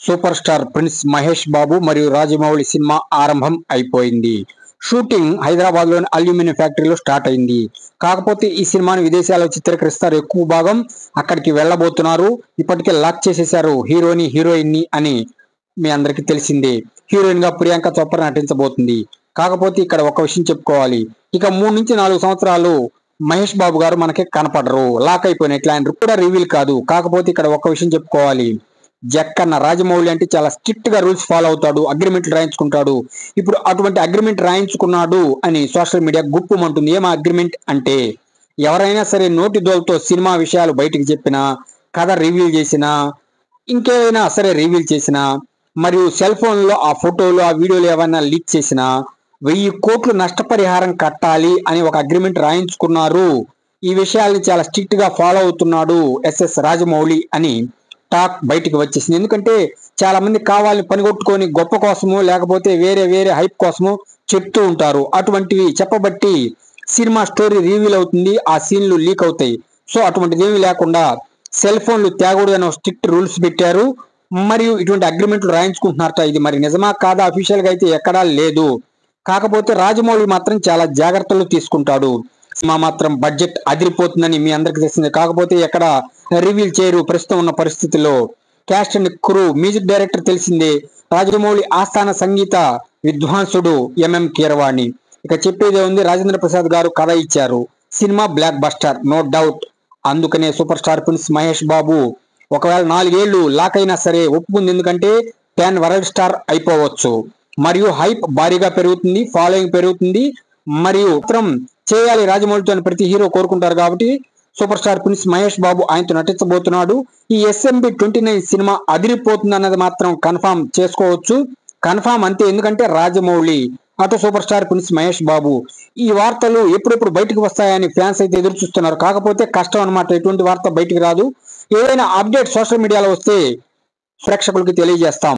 Super star prince Mahesh బాబు మరియు Rajamouli cinema ఆరంభం అయిపోయింది. షూటింగ్ హైదరాబాద్ లోని అల్యూమినియం ఫ్యాక్టరీలో స్టార్ట్ అయింది. కాకపోతే ఈ సినిమాను విదేశాల్లో చిత్రీకరిస్తారు. ఎక్కువ భాగం అక్కడికి వెళ్ళబోతున్నారు. ఇప్పటికే లాక్ చేసేశారు హీరోయిన్ ని అని మీ అందరికీ తెలిసిందే. హీరోయిన్ గా ప్రియాంక చోప్రా నటించబోతుంది. కాకపోతే ఇక్కడ ఒక విషయం చెప్పుకోవాలి. ఇక 3 నుంచి 4 సంవత్సరాలు మహేష్ బాబు గారు మనకి కనపడరు. లాక్ అయిపోయినట్లు ఆయన కూడా రివీల్ కాదు. కాకపోతే ఇక్కడ ఒక విషయం చెప్పుకోవాలి. జక్కన్న రాజమౌళి అంటే చాలా స్ట్రిక్ట్ గా రూల్స్ ఫాలో అవుతాడు. అగ్రిమెంట్లు రాయించుకుంటాడు. ఇప్పుడు అటువంటి అగ్రిమెంట్ రాయించుకున్నాడు అని సోషల్ మీడియా గుప్పుమంటుంది. ఏం అగ్రిమెంట్ అంటే, ఎవరైనా సరే నోటి దోలతో సినిమా విషయాలు బయటికి చెప్పినా, కథ రివీల్ చేసినా, ఇంకేమైనా సరే రివీల్ చేసినా, మరియు సెల్ ఫోన్ లో ఆ ఫోటోలు ఆ వీడియోలు ఏమైనా లీక్ చేసినా 1000 కోట్లు నష్టపరిహారం కట్టాలి అని ఒక అగ్రిమెంట్ రాయించుకున్నారు. ఈ విషయాల్ని చాలా స్ట్రిక్ట్ గా ఫాలో అవుతున్నాడు ఎస్ఎస్ రాజమౌళి అని టాక్ బయటికి వచ్చేసింది. ఎందుకంటే చాలా మంది కావాలని పనిగొట్టుకొని గొప్ప కోసము లేకపోతే వేరే హైప్ కోసము చెప్తూ ఉంటారు. అటువంటివి చెప్పబట్టి సినిమా స్టోరీ రివీల్ అవుతుంది. ఆ సీన్లు లీక్ అవుతాయి. సో అటువంటిది ఏమీ లేకుండా సెల్ ఫోన్లు తేకూడదు అని స్ట్రిక్ట్ రూల్స్ పెట్టారు. మరియు ఇటువంటి అగ్రిమెంట్లు రాయించుకుంటున్నారట. ఇది మరి నిజమా కాదా అఫీషియల్ గా అయితే ఎక్కడా లేదు. కాకపోతే రాజమౌళి మాత్రం చాలా జాగ్రత్తలు తీసుకుంటాడు. సినిమా మాత్రం బడ్జెట్ అదిరిపోతుందని మీ అందరికి తెలిసిందే. కాకపోతే ఎక్కడ రివీల్ చేయరు ప్రస్తుతం ఉన్న పరిస్థితుల్లో. Caste and crew, music director తెలిసిందే. రాజమౌళి ఆస్థాన సంగీత విద్వాంసుడు ఎంఎం కీరవాణి. ఇక చెప్పేదే ఉంది. రాజేంద్ర ప్రసాద్ గారు కథ ఇచ్చారు. Cinema blockbuster no doubt. అందుకనే superstar prince Mahesh Babu ఒకవేళ 4 ఏళ్లు లాక్ అయినా సరే ఒప్పుకుంది. ఎందుకంటే ప్యాన్ వరల్డ్ స్టార్ అయిపోవచ్చు. మరియు హైప్ భారీగా పెరుగుతుంది, ఫాలోయింగ్ పెరుగుతుంది. మరియు మాత్రం చేయాలి రాజమౌళితో ప్రతి హీరో కోరుకుంటారు. కాబట్టి సూపర్ స్టార్ ప్రిన్స్ మహేష్ బాబు ఆయనతో నటించబోతున్నాడు. ఈ SMB 29 సినిమా అదిరిపోతుంది అన్నది మాత్రం కన్ఫామ్ చేసుకోవచ్చు. కన్ఫామ్ అంతే. ఎందుకంటే రాజమౌళి అటు సూపర్ స్టార్ ప్రిన్స్ మహేష్ బాబు. ఈ వార్తలు ఎప్పుడెప్పుడు బయటకు వస్తాయని ఫ్యాన్స్ అయితే ఎదురు చూస్తున్నారు. కాకపోతే కష్టం అన్నమాట. ఎటువంటి వార్త బయటికి రాదు. ఏదైనా అప్డేట్ సోషల్ మీడియాలో వస్తే ప్రేక్షకులకి తెలియజేస్తాం.